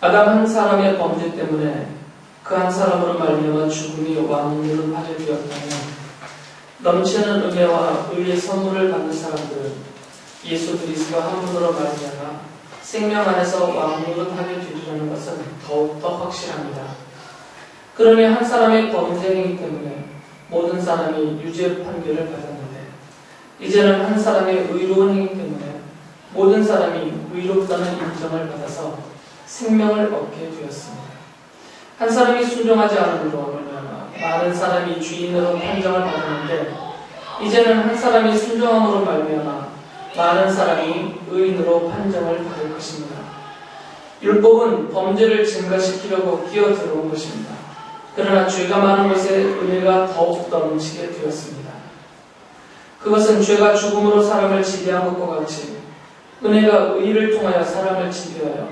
아담 한 사람의 범죄 때문에 그 한 사람으로 말미암아 죽음이 왕으로 파괴되었다면 넘치는 은혜와 의의 선물을 받는 사람들은 예수 그리스도 한 분으로 말미암아 생명 안에서 왕으로 하게 되리라는 것은 더욱더 확실합니다. 그러니 한 사람의 범죄 행위 때문에 모든 사람이 유죄 판결을 받았는데 이제는 한 사람의 의로운 행위 때문에 모든 사람이 의롭다는 인정을 받아서 생명을 얻게 되었습니다. 한 사람이 순종하지 않음으로 말미암아 많은 사람이 주인으로 판정을 받았는데 이제는 한 사람이 순종함으로 말미암아 많은 사람이 의인으로 판정을 받을 것입니다. 율법은 범죄를 증가시키려고 끼어들어온 것입니다. 그러나 죄가 많은 곳에 은혜가 더욱 넘치게 되었습니다. 그것은 죄가 죽음으로 사람을 지배한 것과 같이 은혜가 의를 통하여 사람을 지배하여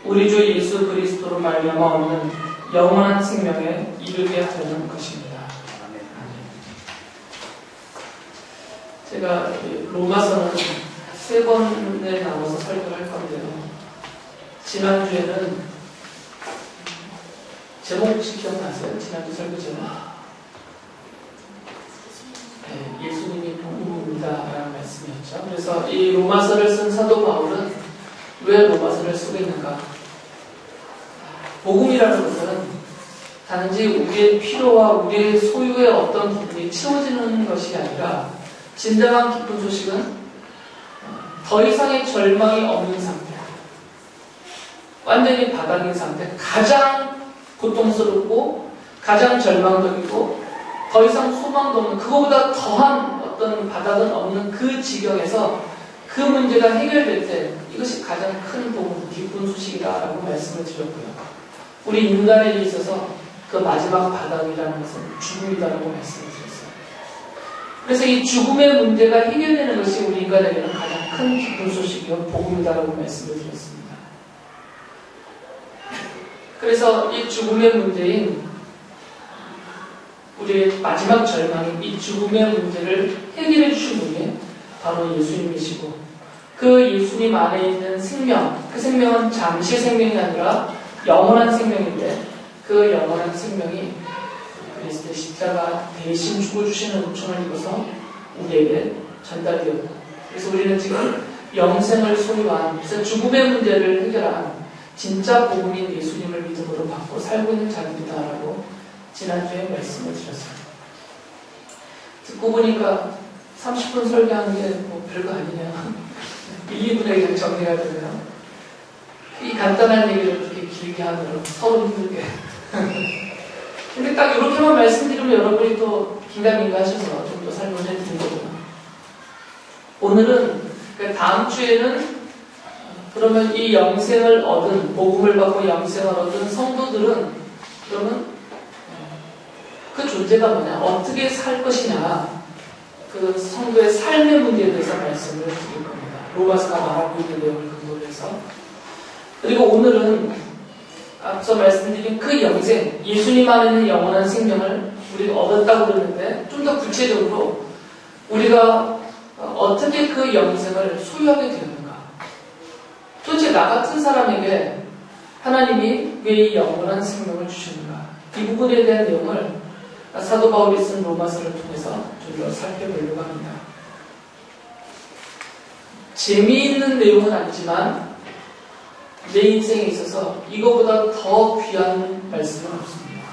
우리 주 예수 그리스도로 말미암아 얻는 영원한 생명에 이르게 하려는 것입니다. 제가 로마서는 3번에 나눠서 설교할 건데요. 지난주에는 제목 혹시 기억나세요? 지난주 설교 제목? 네, 예수님이 복음입니다 라는 말씀이었죠. 그래서 이 로마서를 쓴 사도 바울은 왜 로마서를 쓰고 있는가? 복음이라는 것은 단지 우리의 필요와 우리의 소유의 어떤 부분이 채워지는 것이 아니라 진정한 기쁜 소식은 더 이상의 절망이 없는 상태, 완전히 바닥인 상태, 가장 고통스럽고 가장 절망적이고 더 이상 소망도 없는, 그거보다 더한 어떤 바닥은 없는 그 지경에서 그 문제가 해결될 때 이것이 가장 큰 복음, 기쁜 소식이다라고 말씀을 드렸고요. 우리 인간에 있어서 그 마지막 바닥이라는 것은 죽음이다라고 말씀을 드렸어요. 그래서 이 죽음의 문제가 해결되는 것이 우리 인간에게는 가장 큰 기쁜 소식이요 복음이다라고 말씀을 드렸습니다. 그래서 이 죽음의 문제인 우리의 마지막 절망인 이 죽음의 문제를 해결해 주신 분이 바로 예수님이시고 그 예수님 안에 있는 생명, 그 생명은 잠시 생명이 아니라 영원한 생명인데 그 영원한 생명이 그리스도의 십자가 대신 죽어주시는 은총을 입어서 우리에게 전달되었다. 그래서 우리는 지금 영생을 소유한, 그래서 죽음의 문제를 해결한 진짜 복음인 예수님을 믿음으로 받고 살고 있는 자입니다라고 지난주에 말씀을 드렸어요. 듣고 보니까 30분 설교하는 게 뭐 별거 아니네요. 1, 2분에 그냥 정리가 되네요. 이 간단한 얘기를 그렇게 길게 하면 서로 힘들게. 근데 딱 이렇게만 말씀드리면 여러분이 또 긴가민가 하셔서 좀 더 설명해 드리는 거구나. 오늘은, 그러니까 다음 주에는 그러면 이 영생을 얻은, 복음을 받고 영생을 얻은 성도들은 그러면 그 존재가 뭐냐, 어떻게 살 것이냐, 그 성도의 삶의 문제에 대해서 말씀을 드릴 겁니다. 로마서가 말하고 있는 내용을 근거로 해서. 그리고 오늘은 앞서 말씀드린 그 영생, 예수님 안에 있는 영원한 생명을 우리가 얻었다고 그러는데 좀 더 구체적으로 우리가 어떻게 그 영생을 소유하게 되었는가? 도대체 나 같은 사람에게 하나님이 왜 이 영원한 생명을 주시는가? 이 부분에 대한 내용을 사도 바울이 쓴 로마서를 통해서 좀 더 살펴보려고 합니다. 재미있는 내용은 아니지만 내 인생에 있어서 이거보다 더 귀한 말씀은 없습니다.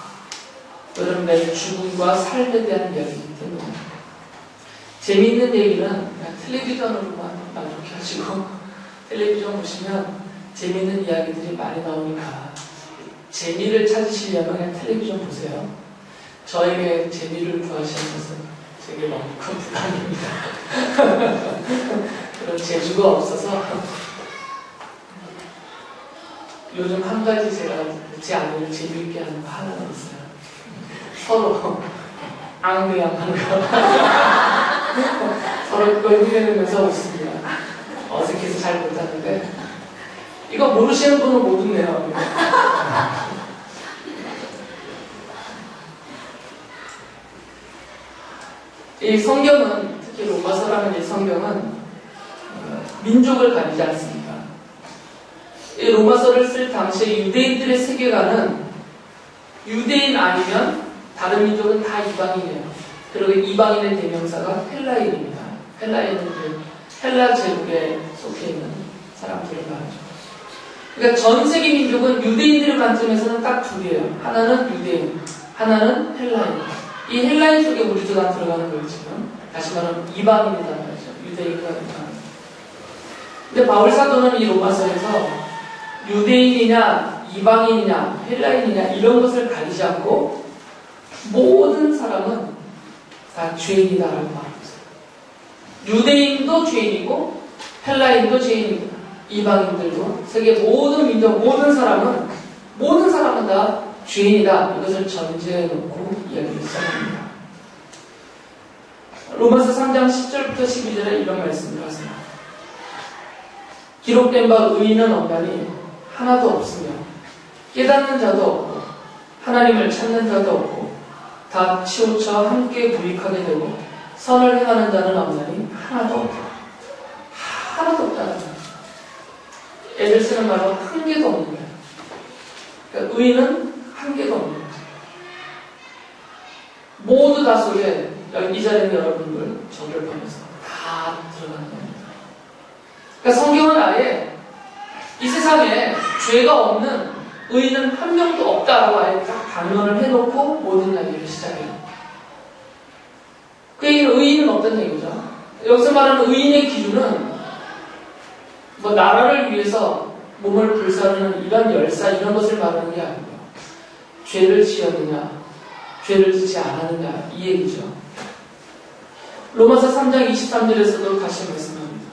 여러분의 죽음과 삶에 대한 이야기이기 때문에 재미있는 얘기는 그냥 텔레비전으로만 만족해 하시고 텔레비전 보시면 재미있는 이야기들이 많이 나오니까 재미를 찾으시려면 그냥 텔레비전 보세요. 저에게 재미를 구하시는 것은 제게 너무 큰 부담입니다. 그런 재주가 없어서 요즘 한 가지 제가 제 아내를 재미있게 하는 거 하나는 있어요. 서로 앙대양하는 거. 서로 그걸 휘두르면서 웃습니다. 어색해서 잘 못하는데 이거 모르시는 분은 못 웃네요. 이 성경은, 특히 로마서라는 이 성경은 민족을 가리지 않습니다. 이 로마서를 쓸 당시에 유대인들의 세계관은 유대인 아니면 다른 민족은 다 이방인이에요. 그리고 이방인의 대명사가 헬라인입니다. 헬라인은 헬라 제국에 속해 있는 사람들을 말하죠. 그러니까 전 세계 민족은 유대인들의 관점에서는 딱 둘이에요. 하나는 유대인, 하나는 헬라인. 이 헬라인 속에 우리도 다 들어가는 거예요, 지금. 다시 말하면 이방인이다 말이죠. 유대인과 이방인. 근데 바울 사도는 이 로마서에서 유대인이냐, 이방인이냐, 헬라인이냐 이런 것을 가리지 않고 모든 사람은 다 죄인이다라고 말합니다. 유대인도 죄인이고 헬라인도 죄인입니다. 이방인들도 세계 모든 민족, 모든 사람은 다 죄인이다. 이것을 전제해 놓고 이야기를 시작합니다. 로마서 3장 10절부터 12절에 이런 말씀을 하세요. 기록된 바 의인은 없나니 하나도 없으며 깨닫는 자도 없고 하나님을 찾는 자도 없고 다 치우쳐 함께 무익하게 되고 선을 행하는 자는 없나니 하나도 없다. 하나도 없다는 거예요. 애들 쓰는 말로 한 개도 없는 거예요. 그러니까 의인은 한 개도 없는 거예요. 모두 다 속에 이 자리에 있는 여러분들 저를 포함해서 다 들어가는 겁니다. 그러니까 성경은 아예 이 세상에 죄가 없는 의인은 한 명도 없다라고 아예 딱 단언을 해놓고 모든 이야기를 시작해요. 그 의인은 어떤 얘기죠? 여기서 말하는 의인의 기준은 뭐 나라를 위해서 몸을 불사르는 이런 열사 이런 것을 말하는 게 아니고요. 죄를 지었느냐, 죄를 짓지 않았느냐 이 얘기죠. 로마서 3장 23절에서도 다시 말씀합니다.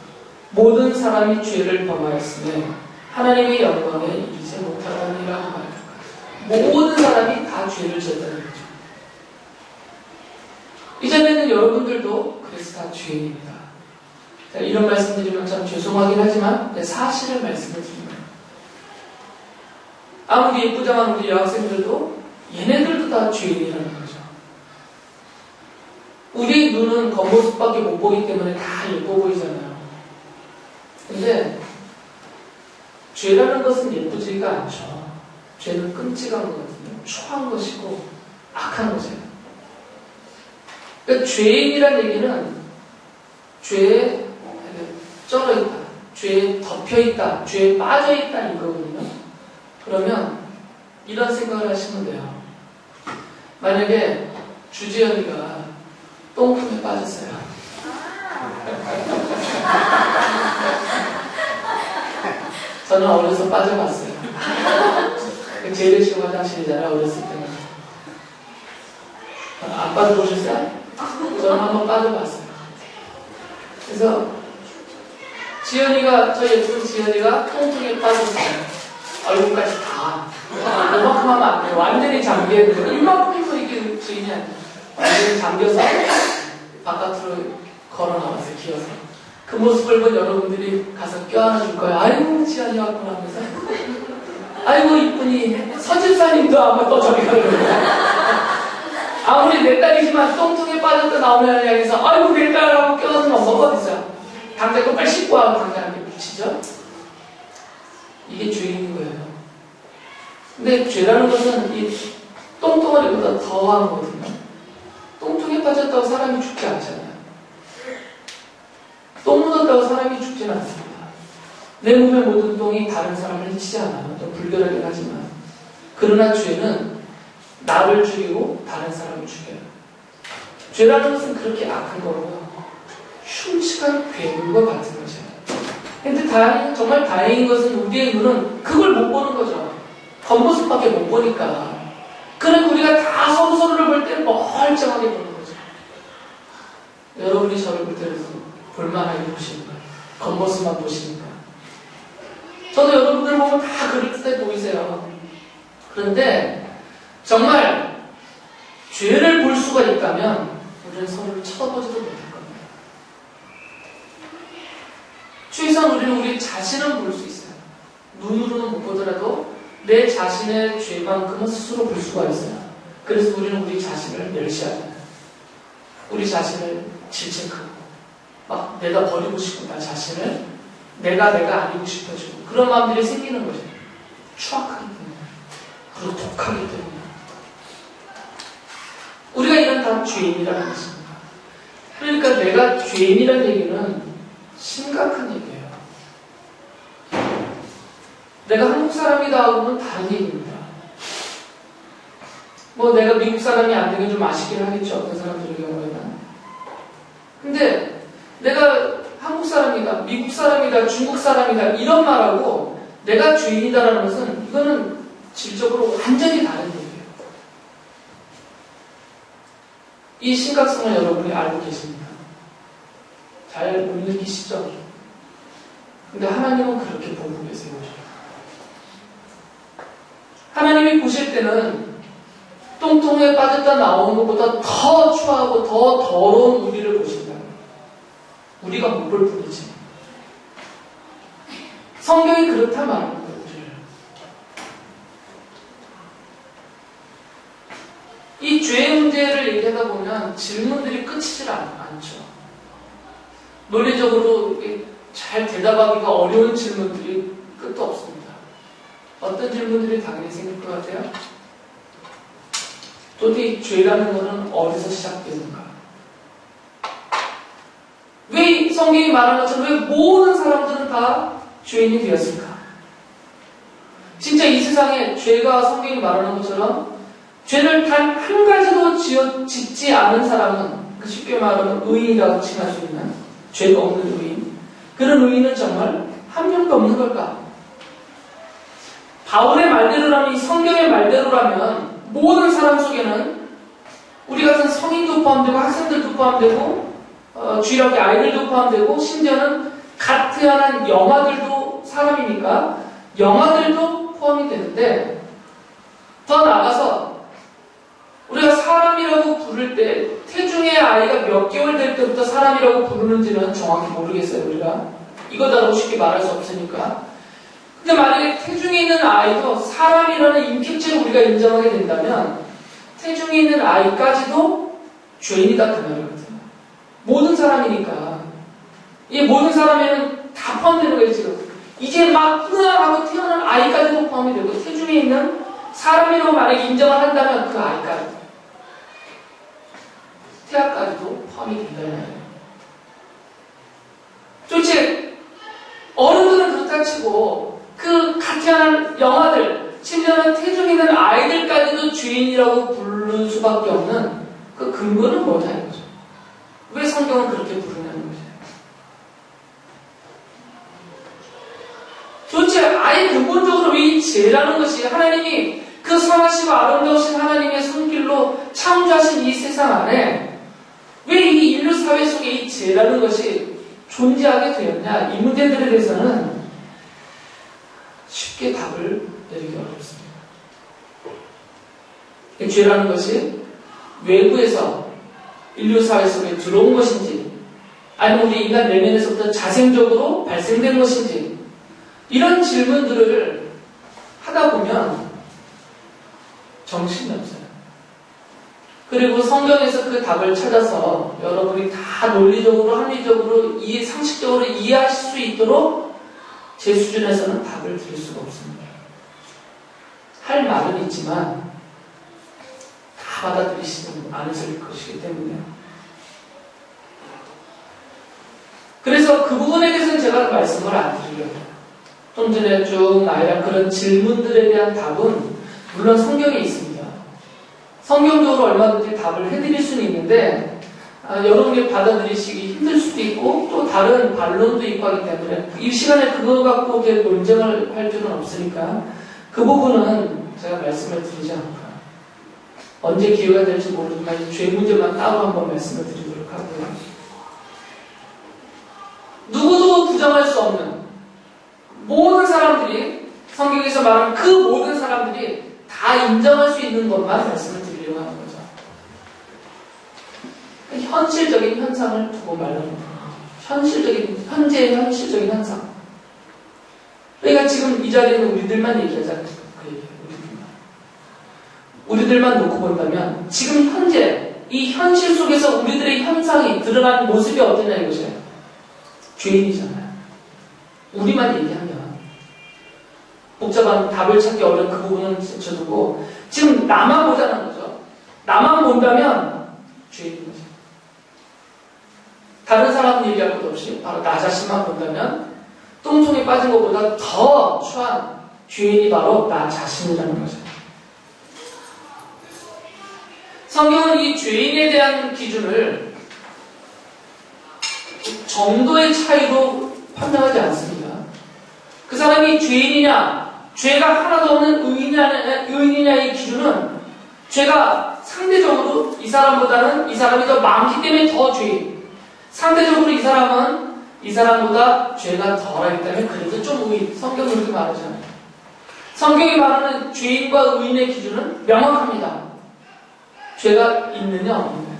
모든 사람이 죄를 범하였으며 하나님의 영광에 이르지 못하느니라고 말합니다. 모든 사람이 다 죄를 지었다는 거죠. 이전에는 여러분들도 그래서 다 죄인입니다. 이런 말씀 드리면 참 죄송하긴 하지만 사실을 말씀을 드립니다. 아무리 예쁘장한 우리 여학생들도 얘네들도 다 죄인이라는 거죠. 우리 눈은 겉모습밖에 못 보기 때문에 다 예뻐 보이잖아요. 근데 죄라는 것은 예쁘지가 않죠. 죄는 끔찍한 거거든요. 초한 것이고 악한 것이에요. 그러니까 죄인이라는 얘기는 죄에 쩔어있다, 죄에 덮여있다, 죄에 빠져있다 이거거든요. 그러면 이런 생각을 하시면 돼요. 만약에 주지연이가 똥통에 빠졌어요. 저는 어려서 빠져봤어요. 제일 쉬운 화장실이잖아요, 어렸을 때는. 안 빠져보셨어요? 저는 한번 빠져봤어요. 그래서 지연이가, 저 예쁜 지연이가 똥통에 빠졌어요. 얼굴까지 다. 이만큼 하면 안 돼요. 완전히 잠겨있는 거예요. 이만큼도 이게 주인이 아니에요. 완전히 잠겨서 바깥으로 걸어 나왔어요, 기어서. 그 모습을 본 여러분들이 가서 껴안아줄 거예요. 아이고, 지연이 왔구나 하면서. 아이고, 이쁜이. 서집사님도 아마 또 저리 가는 거예요. 아무리 내 딸이지만 똥통에 빠졌다 나오면 향해서 아이고, 내 딸하고 껴안으면 먹어보세요. 당장 또 빨리 씻고 하고 당장 이렇게 붙이죠? 이게 죄인 거예요. 근데 죄라는 것은 이 똥덩어리보다 더한 거거든요. 똥통에 빠졌다고 사람이 죽지 않잖아요. 똥 묻었다고 사람이 죽지는 않습니다. 내 몸의 모든 똥이 다른 사람을 해치지 않아요. 좀 불결하긴 하지만. 그러나 죄는 나를 죽이고 다른 사람을 죽여요. 죄라는 것은 그렇게 악한 거고요. 흉측한 괴물과 같은 거죠. 근데 정말 다행인 것은 우리의 눈은 그걸 못 보는 거죠. 겉모습밖에 못 보니까. 그러니까 우리가 다 서로서로를 볼 때 멀쩡하게 보는 거죠. 여러분이 저를 볼 때도 볼만하게 보시는 거예요. 겉모습만 보시니까. 저도 여러분들 보면 다 그럴듯해 보이세요. 그런데 정말 죄를 볼 수가 있다면 우리는 서로를 쳐다보지도 못할 겁니다. 최소한 우리는 우리 자신은 볼 수 있어요. 눈으로는 못 보더라도 내 자신의 죄만큼은 스스로 볼 수가 있어요. 그래서 우리는 우리 자신을 멸시하잖아요. 우리 자신을 질책하고 막 내가 버리고 싶고 나 자신을 내가 아니고 싶어지고 그런 마음들이 생기는 거죠. 추악하기 때문에. 그리고 독하기 때문에. 우리가 이런 다 죄인이라는 것입니다. 그러니까 내가 죄인이라는 얘기는 심각한 얘기예요. 내가 한국 사람이다 하고는 다른 얘기입니다. 뭐 내가 미국 사람이 안 되긴 좀 아쉽긴 하겠죠. 어떤 사람들의 경우에는. 근데 내가 한국 사람이다, 미국 사람이다, 중국 사람이다 이런 말하고 내가 죄인이다라는 것은 이거는 질적으로 완전히 다른 얘기예요. 이 심각성을 여러분이 알고 계십니다. 잘 못 느끼시죠? 근데 하나님은 그렇게 보고 계세요. 하나님이 보실 때는 똥통에 빠졌다 나오는 것보다 더 추하고 더 더러운 우리를 보신다. 우리가 못 볼 뿐이지. 성경이 그렇다 말하는 거예요. 이 죄의 문제를 얘기하다 보면 질문들이 끊이질 않죠. 논리적으로 잘 대답하기가 어려운 질문들이 끝도 없습니다. 어떤 질문들이 당연히 생길 것 같아요? 도대체 죄라는 것은 어디서 시작되는가? 왜 성경이 말하는 것처럼 왜 모든 사람들은 다 죄인이 되었을까? 진짜 이 세상에 죄가 성경이 말하는 것처럼 죄를 단 한 가지도 짓지 않은 사람은 쉽게 말하면 의인이라고 칭할 수 있는 죄가 없는 의인. 그런 의인은 정말 한 명도 없는 걸까? 바울의 말대로라면, 이 성경의 말대로라면 모든 사람 속에는 우리 같은 성인도 포함되고 학생들도 포함되고 주일학교 아이들도 포함되고 심지어는 갓 태어난 영아들도 사람이니까 영아들도 포함이 되는데 더 나아가서 우리가 사람이라고 부를 때 태중의 아이가 몇 개월 될 때부터 사람이라고 부르는지는 정확히 모르겠어요. 우리가 이거다라고 쉽게 말할 수 없으니까. 근데 만약에 태중에 있는 아이도 사람이라는 인격체를 우리가 인정하게 된다면 태중에 있는 아이까지도 죄인이다 그 말이거든요. 모든 사람이니까 이 모든 사람에는 다 포함되는 거예요. 지금 이제 막 하고 태어난 아이까지도 포함이 되고 태중에 있는 사람이라고 만약에 인정을 한다면 그 아이까지 태아까지도 포함이 된다는 거예요. 도대체 어른들은 그렇다 치고 그 갓 태어난 영아들 심지어는 태중에 있는 아이들까지도 죄인이라고 부를 수밖에 없는 그 근거는 뭐냐 이거죠. 왜 성경은 그렇게 부르냐는 거죠. 도대체 아예 근본적으로 왜 이 죄라는 것이 하나님이 그 선하시고 아름다우신 하나님의 손길로 창조하신 이 세상 안에 왜 이 인류 사회 속에 이 죄라는 것이 존재하게 되었냐 이 문제들에 대해서는 쉽게 답을 내리기 어렵습니다. 이 죄라는 것이 외부에서 인류 사회 속에 들어온 것인지 아니면 우리 인간 내면에서부터 자생적으로 발생된 것인지 이런 질문들을 하다 보면 정신이 없어요. 그리고 성경에서 그 답을 찾아서 여러분이 다 논리적으로 합리적으로 상식적으로 이해하실 수 있도록 제 수준에서는 답을 드릴 수가 없습니다. 할 말은 있지만 다 받아들이시지 않으실 것이기 때문에 그래서 그 부분에 대해서는 제가 말씀을 안 드리려고 해요. 좀 전에 쭉 나열한 그런 질문들에 대한 답은 물론 성경에 있습니다. 성경적으로 얼마든지 답을 해드릴 수는 있는데 여러분이 받아들이시기 힘들 수도 있고 또 다른 반론도 있고 하기 때문에 이 시간에 그거 갖고 이렇게 논쟁을 할 필요는 없으니까 그 부분은 제가 말씀을 드리지 않을까. 언제 기회가 될지 모르지만 죄 문제만 따로 한번 말씀을 드리도록 하고요. 누구도 부정할 수 없는 모든 사람들이 성경에서 말하는 그 모든 사람들이 다 인정할 수 있는 것만 말씀을 드리려고 하는 거죠. 현실적인 현상을 두고 말하는 거예요. 현재의 현실적인 현상. 그러니까 지금 이 자리에는 우리들만 얘기하자는 그 얘기예요. 우리들만 놓고 본다면 지금 현재 이 현실 속에서 우리들의 현상이 드러나는 모습이 어떠냐 이것이에요. 죄인이잖아요. 우리만 얘기하면 복잡한 답을 찾기 어려운 그 부분은 제쳐두고 지금 나만 보자는 거죠. 나만 본다면 죄인인 거죠. 다른 사람은 얘기할 것 없이 바로 나 자신만 본다면 똥통에 빠진 것보다 더 추한 죄인이 바로 나 자신이라는 거죠. 성경은 이 죄인에 대한 기준을 정도의 차이로 판단하지 않습니다. 그 사람이 죄인이냐, 죄가 하나도 없는 의인이냐의 기준은 죄가 상대적으로 이 사람보다는 이 사람이 더 많기 때문에 더 죄인. 상대적으로 이 사람은 이 사람보다 죄가 덜하기 때문에 그래도 좀 의인. 성경은 그렇게 말하잖아요. 성경이 말하는 죄인과 의인의 기준은 명확합니다. 죄가 있느냐 없느냐.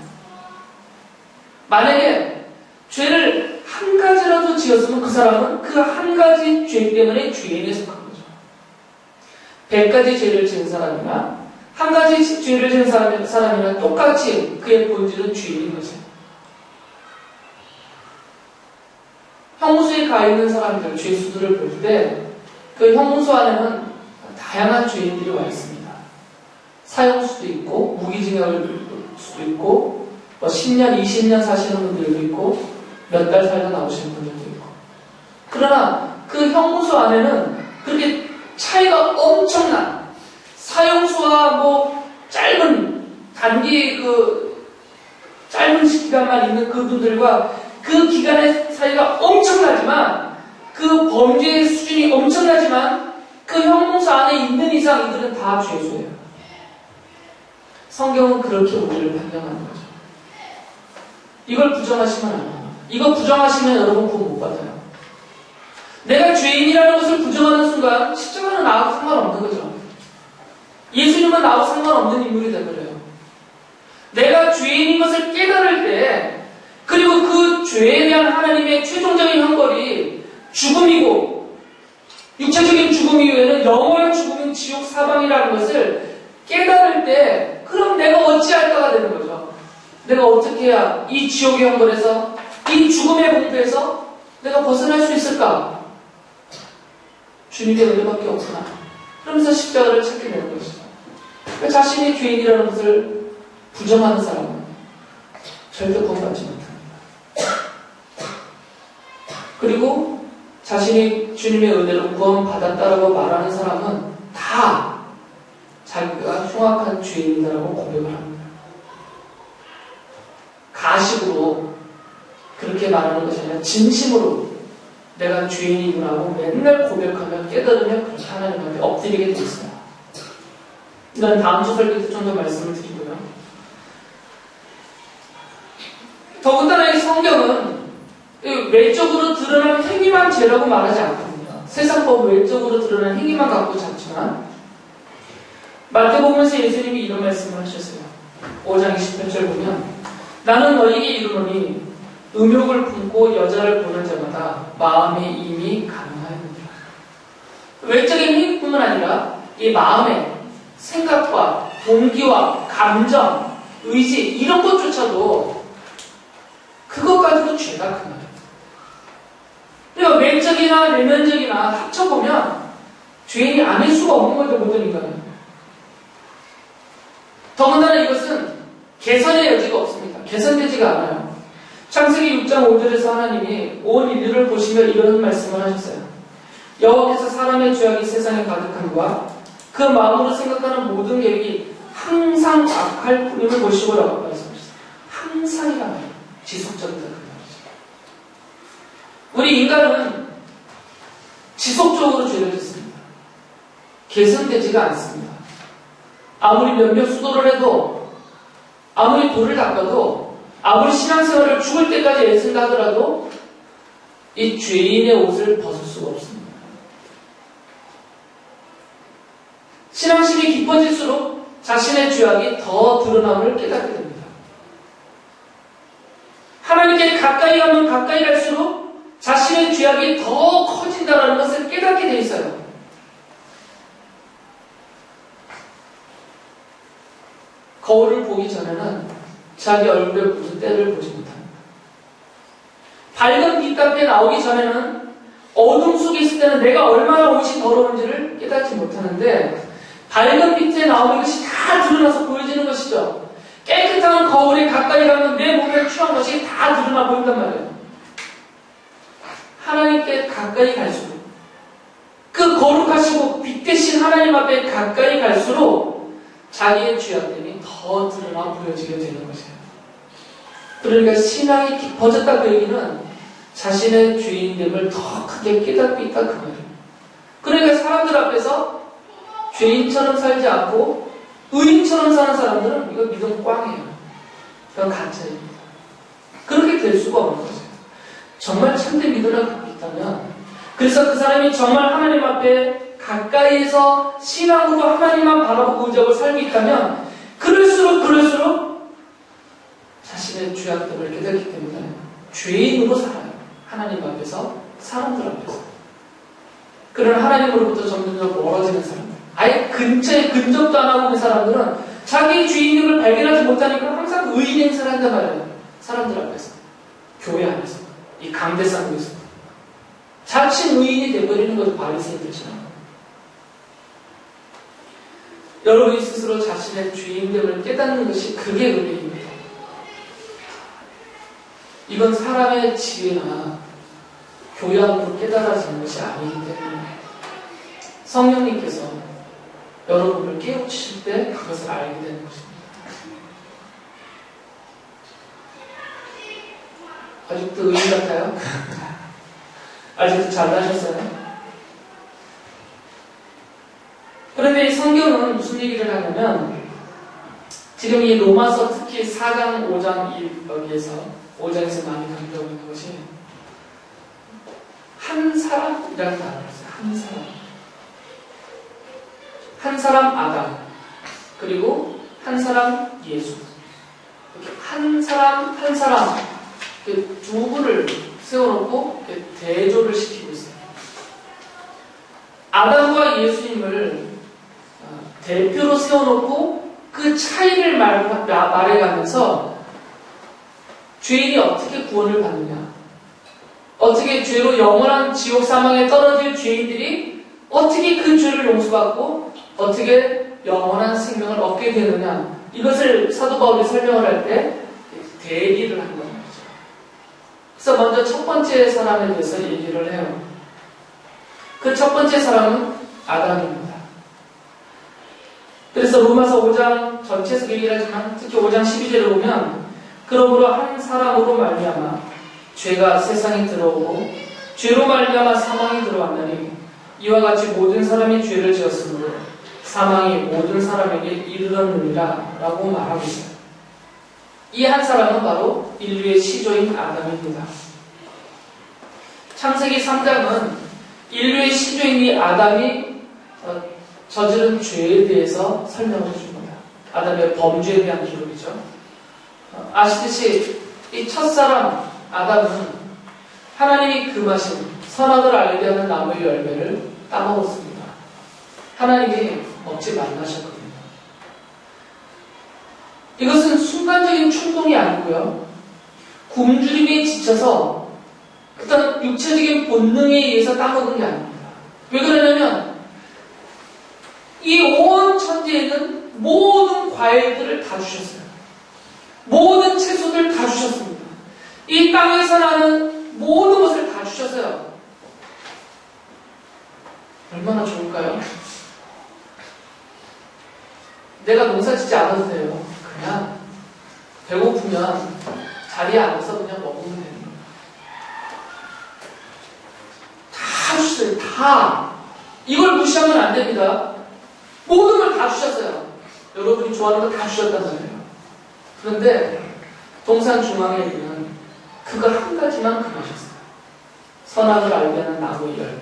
만약에 죄를 한 가지라도 지었으면 그 사람은 그 한 가지 죄 때문에 죄인에 속한 거죠. 100가지 죄를 지은 사람이나 한 가지 죄를 지은 사람이나 똑같이 그의 본질은 죄인인 거죠. 형무소에 가 있는 사람들, 죄수들을 볼 때 그 형무소 안에는 다양한 죄인들이 와 있습니다. 사형수도 있고, 무기징역을 수도 있고, 10년, 20년 사시는 분들도 있고, 몇 달 살다 나오시는 분들도 있고. 그러나 그 형무소 안에는 그렇게 차이가 엄청난, 사형수와 짧은 단기 짧은 기간만 있는 그분들과 그 기간의 사이가 엄청나지만, 그 범죄의 수준이 엄청나지만, 그 형무소 안에 있는 이상 이들은 다 죄수예요. 성경은 그렇게 우리를 판단하는 거죠. 이걸 부정하시면 안 돼요. 이거 부정하시면 여러분 구원 못 받아요. 내가 죄인이라는 것을 부정하는 순간 십자가는 나하고 상관없는 거죠. 예수님은 나하고 상관없는 인물이 되버려요. 내가 죄인인 것을 깨달을 때, 그리고 그 죄에 대한 하나님의 최종적인 형벌이 죽음이고, 육체적인 죽음 이후에는 영원한 죽음인 지옥 사방이라는 것을 깨달을 때, 그럼 내가 어찌할까가 되는 거죠. 내가 어떻게 해야 이 지옥의 형벌에서, 이 죽음의 공포에서 내가 벗어날 수 있을까? 주님의 은혜밖에 없구나. 그러면서 십자가를 찾게 되는 것이죠. 그러니까 자신이 죄인이라는 것을 부정하는 사람은 절대 구원받지 못합니다. 그리고 자신이 주님의 은혜로 구원받았다라고 말하는 사람은 다 자기가 흉악한 죄인이라고 고백을 합니다. 가식으로 그렇게 말하는 것이 아니라 진심으로 내가 죄인이구나 하고 맨날 고백하며 깨달으며 그렇게 하나님한테 엎드리게 돼 있어요. 이건 다음 주 설교 때 좀 더 말씀을 드리고요. 더군다나 이 성경은 외적으로 드러난 행위만 죄라고 말하지 않거든요. 세상법 외적으로 드러난 행위만 갖고 잡지만, 마태복음에서 예수님이 이런 말씀을 하셨어요. 5장 28절 보면, 나는 너희에게 이르노니 음욕을 품고 여자를 보는 자마다 마음에 이미 가늠하였느니라. 외적인 행위뿐만 아니라 이 마음의 생각과 동기와 감정, 의지 이런 것조차도 그것 가지고 죄가 큰 거예요. 그러니까 외적이나 내면적이나 합쳐보면 죄인이 아닐 수가 없는 거죠, 모든 인간은. 더군다나 이것은 개선의 여지가 없습니다. 개선되지가 않아요. 창세기 6장 5절에서 하나님이 온 인류를 보시며 이런 말씀을 하셨어요. 여호와께서 사람의 죄악이 세상에 가득함과 그 마음으로 생각하는 모든 계획이 항상 악할 뿐임을 보시고라고 말씀하셨어요. 항상이란 말이에요. 지속적이다 그 말이죠. 우리 인간은 지속적으로 죄를 짓습니다. 개선되지가 않습니다. 아무리 몇몇 수도를 해도, 아무리 돌을 닦아도, 아무리 신앙생활을 죽을 때까지 애쓴다 하더라도 이 죄인의 옷을 벗을 수가 없습니다. 신앙심이 깊어질수록 자신의 죄악이 더 드러남을 깨닫게 됩니다. 하나님께 가까이 가면 가까이 갈수록 자신의 죄악이 더 커진다는 것을 깨닫게 돼 있어요. 거울을 보기 전에는 자기 얼굴에 묻은 때를 보지 못합니다. 밝은 빛 앞에 나오기 전에는 어둠 속에 있을 때는 내가 얼마나 옷이 더러운지를 깨닫지 못하는데 밝은 빛에 나오는 것이 다 드러나서 보여지는 것이죠. 깨끗한 거울에 가까이 가면 내 몸에 취한 것이 다 드러나 보인단 말이에요. 하나님께 가까이 갈수록 그 거룩하시고 빛 대신 하나님 앞에 가까이 갈수록 자기의 죄악됨이 더 드러나 보여지게 되는 것이에요. 그러니까 신앙이 깊어졌다 그 얘기는 자신의 죄인됨을 더 크게 깨닫고 있다 그 말이에요. 그러니까 사람들 앞에서 죄인처럼 살지 않고 의인처럼 사는 사람들은 이거 믿음 꽝이에요. 그건 가짜입니다. 그렇게 될 수가 없는 거죠. 정말 참된 믿음을 갖고 있다면 그래서 그 사람이 정말 하나님 앞에 가까이에서 신앙으로 하나님만 바라보고 의지하고 살고 있다면 그럴수록 자신의 죄악됨을 깨닫기 때문에 죄인으로 살아요. 하나님 앞에서, 사람들 앞에서. 그러나 하나님으로부터 점점 멀어지는 사람들, 아예 근처에 근접도 안 하고 있는 사람들은 자기의 죄인됨을 발견하지 못하니까 항상 의인 행세를 한단 말이에요. 사람들 앞에서, 교회 안에서, 이 강대상국에서 자칭 의인이 되어버리는 것도 바리새인들처럼. 여러분이 스스로 자신의 죄인됨을 깨닫는 것이 그게 은혜입니다. 이건 사람의 지혜나 교양으로 깨달아지는 것이 아니기 때문에 성령님께서 여러분을 깨우치실 때 그것을 알게 되는 것입니다. 아직도 의인 같아요? 아직도 잘나셨어요? 그런데 이 성경은 무슨 얘기를 하냐면 지금 이 로마서 특히 4장, 5장 여기에서 5장에서 많이 강조하고 있는 것이 한 사람이라는 단어를 써요. 한 사람. 한 사람 아담, 그리고 한 사람 예수. 이렇게 한 사람 두 분을 세워놓고 대조를 시키고 있어요. 아담과 예수님을 대표로 세워놓고 그 차이를 말해가면서 죄인이 어떻게 구원을 받느냐, 어떻게 죄로 영원한 지옥 사망에 떨어질 죄인들이 어떻게 그 죄를 용서받고 어떻게 영원한 생명을 얻게 되느냐, 이것을 사도 바울이 설명을 할 때 대비를 한 거죠. 그래서 먼저 첫 번째 사람에 대해서 얘기를 해요. 그 첫 번째 사람은 아담입니다. 그래서 로마서 5장 전체에서 얘기를 하지만 특히 5장 12절에 보면 그러므로 한 사람으로 말미암아 죄가 세상에 들어오고 죄로 말미암아 사망이 들어왔나니 이와 같이 모든 사람이 죄를 지었으므로 사망이 모든 사람에게 이르렀느니라 라고 말하고 있어요. 이 한 사람은 바로 인류의 시조인 아담입니다. 창세기 3장은 인류의 시조인 이 아담이 저지른 죄에 대해서 설명을 해줍니다. 아담의 범죄에 대한 기록이죠. 아시듯이 이 첫사람 아담은 하나님이 금하신 선악을 알게 하는 나무의 열매를 따먹었습니다. 하나님이 먹지 말라 하셨거든요. 이것은 순간적인 충동이 아니고요, 굶주림에 지쳐서 어떤 육체적인 본능에 의해서 따먹은 게 아닙니다. 왜 그러냐면 이 온 천지에는 모든 과일들을 다 주셨어요. 모든 채소들 다 주셨습니다. 이 땅에서 나는 모든 것을 다 주셨어요. 얼마나 좋을까요? 내가 농사 짓지 않아도 돼요. 그냥 배고프면 자리에 앉아서 그냥 먹으면 됩니다. 다 주셨어요. 다. 이걸 무시하면 안 됩니다. 모든 걸 다 주셨어요. 여러분이 좋아하는 거 다 주셨단 말이에요. 그런데 동산 중앙에 있는 그거 한 가지만 금하셨어요. 선악을 알게 하는 나무의 열매.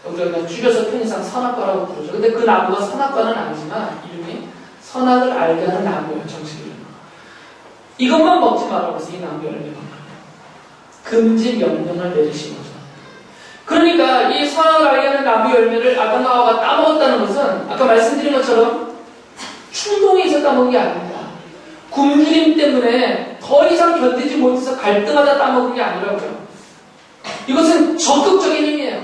우리가 그냥 줄여서 편의상 선악과라고 부르죠. 근데 그 나무가 선악과는 아니지만 이름이 선악을 알게 하는 나무예요. 정식 이름. 이것만 먹지 말라고 해서 이 나무 열매만큼 금지 명령을 내리신 거죠. 그러니까 이 선악을 알게 하는 나무 열매를 아담과 하와가 따먹었다는 것은 아까 말씀드린 것처럼 충동에 있어 따먹은 게 아닙니다. 굶주림 때문에 더 이상 견디지 못해서 갈등하다 따먹은 게 아니라고요. 이것은 적극적인 힘이에요.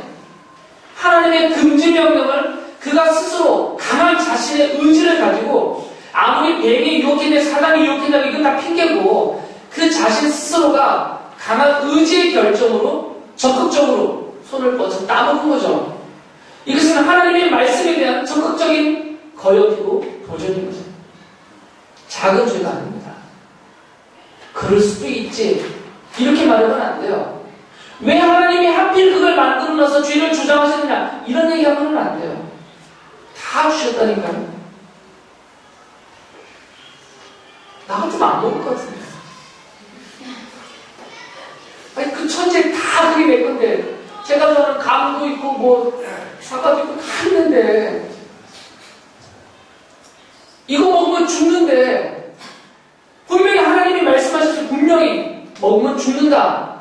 하나님의 금지 명령을 그가 스스로 강한 자신의 의지를 가지고 아무리 뱀이 유혹했는데 사람이 유혹했다고 이건 다 핑계고 그 자신 스스로가 강한 의지의 결정으로 적극적으로 손을 뻗어 따먹은 거죠. 이것은 하나님의 말씀에 대한 적극적인 거역이고 도전인 거죠. 작은 죄가 아닙니다. 그럴 수도 있지. 이렇게 말하면 안 돼요. 왜 하나님이 하필 그걸 만들어 놔서 죄를 주장하셨느냐 이런 얘기하면 안 돼요. 다 주셨다니까요. 나 같으면 안 먹을 것 같은데. 아니 그 천재 다 그게 내 건데 제가 좋아하는 감도 있고 뭐 사과도 있고 다 있는데 이거 먹으면 죽는데 분명히 하나님이 말씀하셨죠. 분명히 먹으면 죽는다.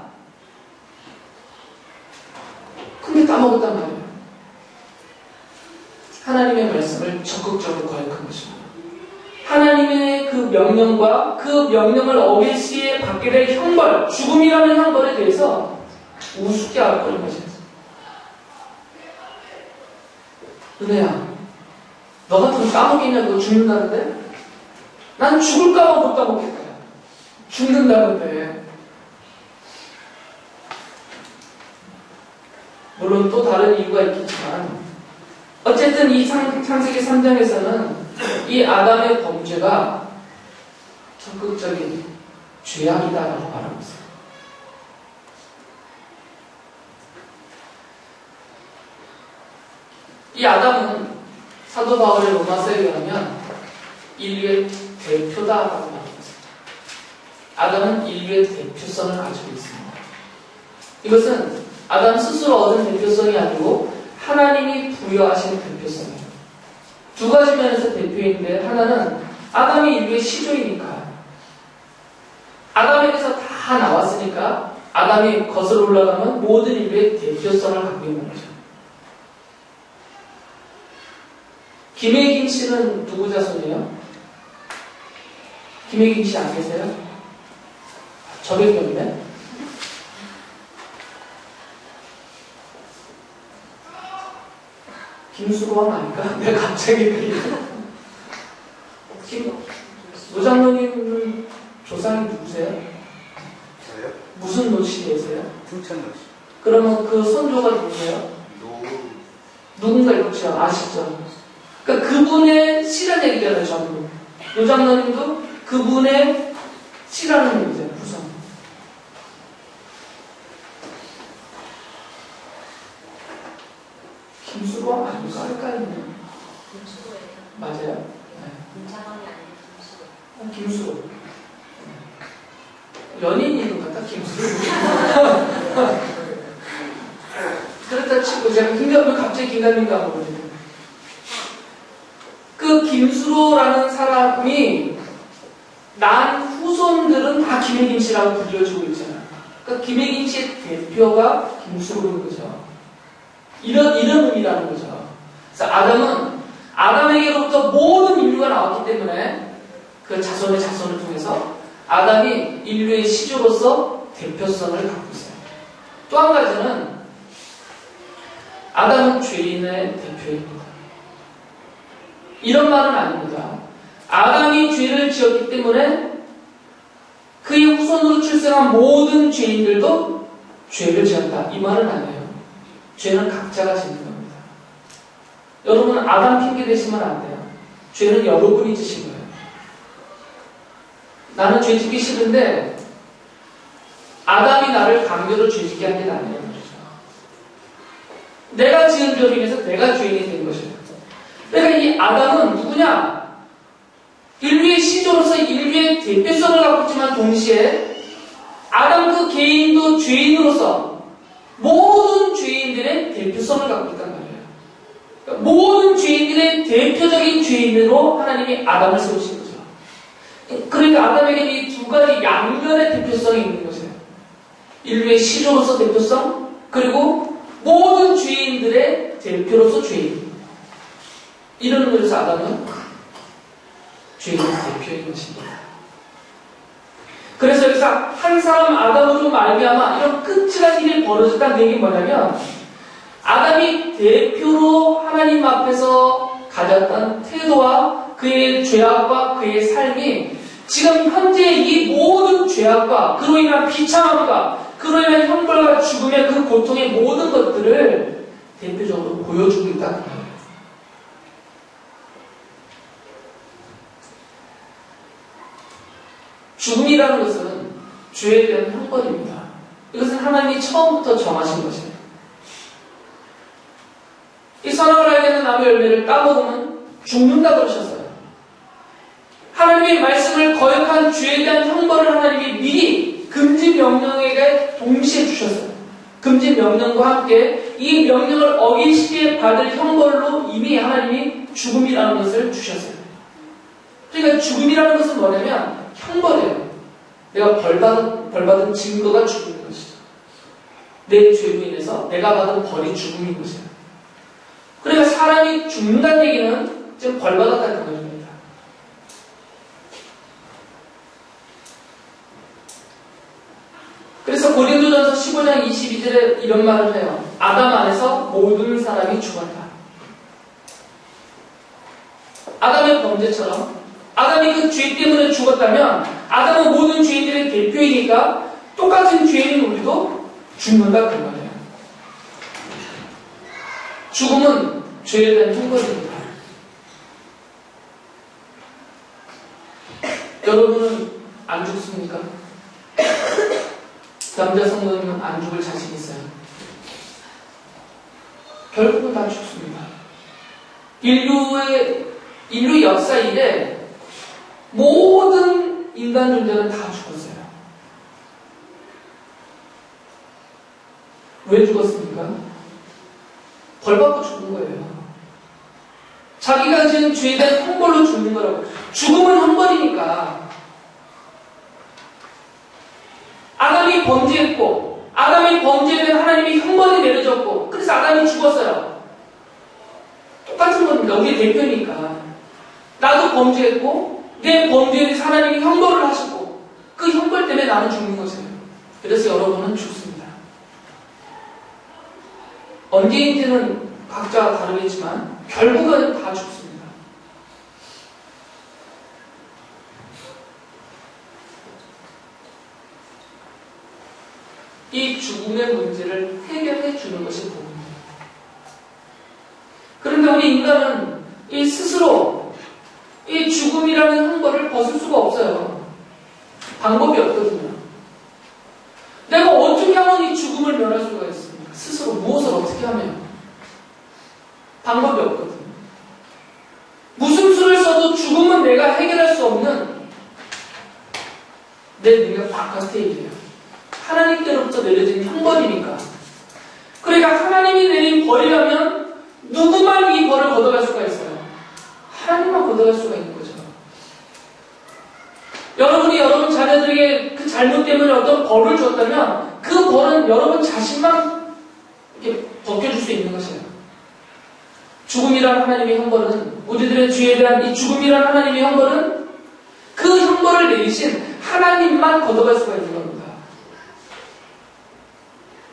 근데 까먹었단 말이에요. 하나님의 말씀을 적극적으로 거역한 것입니다. 하나님의 그 명령과 그 명령을 어길 시에 받게 될 형벌, 죽음이라는 형벌에 대해서 우습게 알아버린 것이었어요. 은혜야, 너 같으면 까먹겠냐고 죽는다는데? 난 죽을까봐 못 까먹겠다. 죽는다는데. 물론 또 다른 이유가 있겠지만 어쨌든 이 창세기 3장에서는 이 아담의 범죄가 적극적인 죄악이다라고 말하고 있어요. 이 아담은 사도 바울의 로마서에 의하면 인류의 대표다라고 말하고 있습니다. 아담은 인류의 대표성을 가지고 있습니다. 이것은 아담 스스로 얻은 대표성이 아니고 하나님이 부여하신 대표성이에요. 두 가지 면에서 대표인데 하나는 아담이 인류의 시조이니까 아담에게서 다 나왔으니까 아담이 거슬러 올라가면 모든 인류의 대표성을 갖고 있는 거죠. 김혜김 씨는 누구 자손이에요? 김혜김 씨 안 계세요? 저백경이네? 김수광 아닐까? 내가 갑자기 노장로님 조상이 누구세요? 저요? 무슨 노씨예세요? 풍천 노씨. 그러면 그 선조가 누구세요? 누군가 있죠? 아시죠? 그러니까 그분의 씨란 얘기잖아요, 전부. 노장로님도 그분의 씨라는 얘기죠, 후손. 김수광 아닐까? 헷갈리네요. 김수로예요. 맞아요? 김창원이 아니고 김수로. 김수로. 연예인 이름 같다, 김수로. 그렇다 치고, 제가 김가면 갑자기 김가민가 하거든요. 그 김수로라는 사람이 난 후손들은 다 김혜김 씨라고 불려주고 있잖아요. 그러니까 김혜김 씨의 대표가 김수로인 거죠. 이런 의미라는 거죠. 그래서 아담은 아담에게로부터 모든 인류가 나왔기 때문에 그 자손의 자손을 통해서 아담이 인류의 시조로서 대표성을 갖고 있어요. 또 한 가지는 아담은 죄인의 대표입니다. 이런 말은 아닙니다. 아담이 죄를 지었기 때문에 그의 후손으로 출생한 모든 죄인들도 죄를 지었다. 이 말은 아니에요. 죄는 각자가 짓는 겁니다. 여러분 아담 핑계 대시면 안 돼요. 죄는 여러분이 지신 거예요. 나는 죄 짓기 싫은데 아담이 나를 강제로 죄 짓게 한 게 아니에요. 내가 지은 죄로 인해서 내가 죄인이 된 것이에요. 그러니까 이 아담은 누구냐? 인류의 시조로서 인류의 대표성을 갖고 있지만 동시에 아담 그 개인도 죄인으로서 모든 죄인들의 대표성을 갖고 있단 말이에요. 그러니까 모든 죄인들의 대표적인 죄인으로 하나님이 아담을 세우신 거죠. 그러니까 아담에게는 이 두 가지 양면의 대표성이 있는 거죠. 인류의 시조로서 대표성, 그리고 모든 죄인들의 대표로서 죄인. 이런 의미에서 아담은 죄인의 대표인 것입니다. 그래서 여기서 한 사람 아담으로 말미암아 이런 끝이라는 일이 벌어졌다는 얘기는 뭐냐면 아담이 대표로 하나님 앞에서 가졌던 태도와 그의 죄악과 그의 삶이 지금 현재 이 모든 죄악과 그로 인한 비참함과 그로 인한 형벌과 죽음의 그 고통의 모든 것들을 대표적으로 보여주고 있다는 거예요. 죽음이라는 것은 죄에 대한 형벌입니다. 이것은 하나님이 처음부터 정하신 것이에요. 이 선악을 알게 하는 나무 열매를 따먹으면 죽는다 그러셨어요. 하나님의 말씀을 거역한 죄에 대한 형벌을 하나님이 미리 금지 명령에게 동시에 주셨어요. 금지 명령과 함께 이 명령을 어길 시에 받을 형벌로 이미 하나님이 죽음이라는 것을 주셨어요. 그러니까 죽음이라는 것은 뭐냐면 형벌이에요. 내가 벌받은 증거가 죽음인 것이죠. 내 죄로 인해서 내가 받은 벌이 죽음인 것이에요. 그러니까 사람이 죽는다는 얘기는 지금 벌받았다는 겁니다. 그래서 고린도전서 15장 22절에 이런 말을 해요. 아담 안에서 모든 사람이 죽었다. 아담의 범죄처럼 아담이 그 죄 때문에 죽었다면 아담은 모든 죄인들의 대표이니까 똑같은 죄인인 우리도 죽는다 그 말이에요. 죽음은 죄에 대한 형벌입니다. 여러분은 안 죽습니까? 남자 성도는 안 죽을 자신 있어요. 결국은 다 죽습니다. 인류 역사 이래 모든 인간 존재는 다 죽었어요. 왜 죽었습니까? 벌받고 죽은 거예요. 자기가 지은 죄에 대한 형벌로 죽는 거라고. 죽음은 형벌이니까. 아담이 범죄했고 아담의 범죄에 대한 하나님이 형벌이 내려졌고 그래서 아담이 죽었어요. 똑같은 겁니다. 우리 대표니까. 나도 범죄했고 내 범죄에 대해서 하나님이 형벌을 하시고 그 형벌 때문에 나는 죽는 것이에요. 그래서 여러분은 죽습니다. 언제인지는 각자 다르겠지만 결국은 다 죽습니다. 이 죽음의 문제를 해결해 주는 것이 복음입니다. 그런데 우리 인간은 이 스스로 이 죽음이라는 형벌을 벗을 수가 없어요. 방법이 없거든요. 내가 어떻게 하면 이 죽음을 면할 수가 있습니까? 스스로 무엇을 어떻게 하면? 방법이 없거든요. 무슨 수를 써도 죽음은 내가 해결할 수 없는 내 능력 바깥의 일이에요. 하나님께로부터 내려진 형벌이니까. 그러니까 하나님이 내린 벌이라면 누구만 이 벌을 걷어갈 수가 있어요? 하나님만 걷어갈 수가 있는 거죠. 여러분이 여러분 자녀들에게 그 잘못 때문에 어떤 벌을 줬다면 그 벌은 여러분 자신만 이렇게 벗겨줄 수 있는 것이에요. 죽음이란 하나님의 형벌은 우리들의 죄에 대한 이 죽음이란 하나님의 형벌은 그 형벌을 내리신 하나님만 걷어갈 수가 있는 겁니다.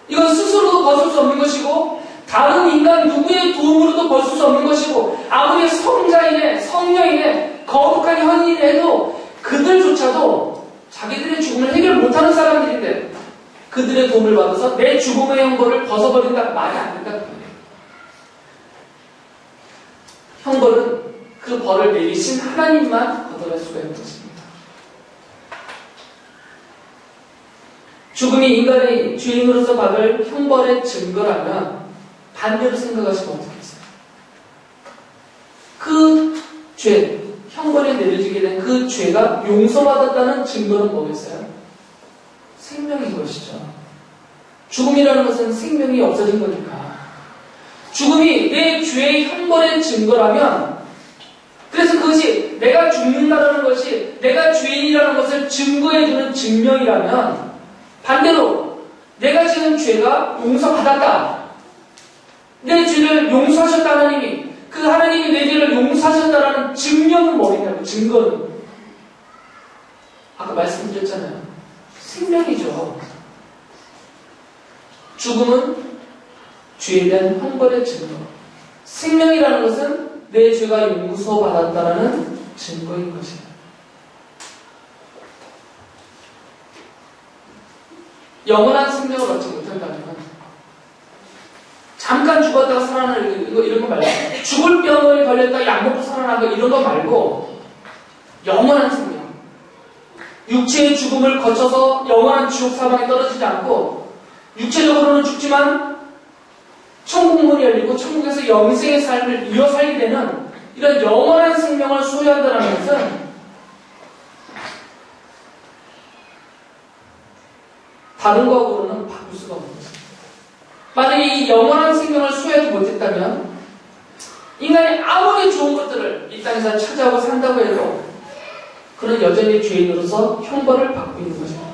이건 스스로도 벗을 수 없는 것이고 다른 인간 누구의 도움으로도 벗을 수 없는 것이고 아무리 성자이네 성녀이네 거룩한 현인이네 해도 그들조차도 자기들의 죽음을 해결 못하는 사람들인데 그들의 도움을 받아서 내 죽음의 형벌을 벗어버린다 말이 안 된다. 형벌은 그 벌을 내리신 하나님만 걷어갈 수가 있는 것입니다. 죽음이 인간의 죄인으로서 받을 형벌의 증거라면 반대로 생각하시면 어떻겠어요? 그 죄, 형벌이 내려지게 된 그 죄가 용서받았다는 증거는 뭐겠어요? 생명인 것이죠. 죽음이라는 것은 생명이 없어진 거니까. 죽음이 내 죄의 형벌의 증거라면 그래서 그것이 내가 죽는다는 것이 내가 죄인이라는 것을 증거해주는 증명이라면 반대로 내가 지은 죄가 용서받았다. 내 죄를 용서하셨다 하나님이 그 하나님이 내 죄를 용서하셨다라는 증명은 뭐냐고 증거는 아까 말씀드렸잖아요. 생명이죠. 죽음은 죄에 대한 형벌의 증거. 생명이라는 것은 내 죄가 용서 받았다라는 증거인 것입니다. 영원한 생명을 얻지 못한다면 잠깐 죽었다가 살아나는 이런 거 말고 죽을 병을 걸렸다가 약 먹고 살아나는 거 이런 거 말고 영원한 생명. 육체의 죽음을 거쳐서 영원한 지옥 사방에 떨어지지 않고 육체적으로는 죽지만 천국 문이 열리고 천국에서 영생의 삶을 이어 살게 되는 이런 영원한 생명을 소유한다는 것은 다른 거하고는 바꿀 수가 없는 것입니다. 만약에 이 영원한 생명을 소유하지 못했다면 인간이 아무리 좋은 것들을 이 땅에서 찾아오고 산다고 해도 그는 여전히 죄인으로서 형벌을 받고 있는 것입니다.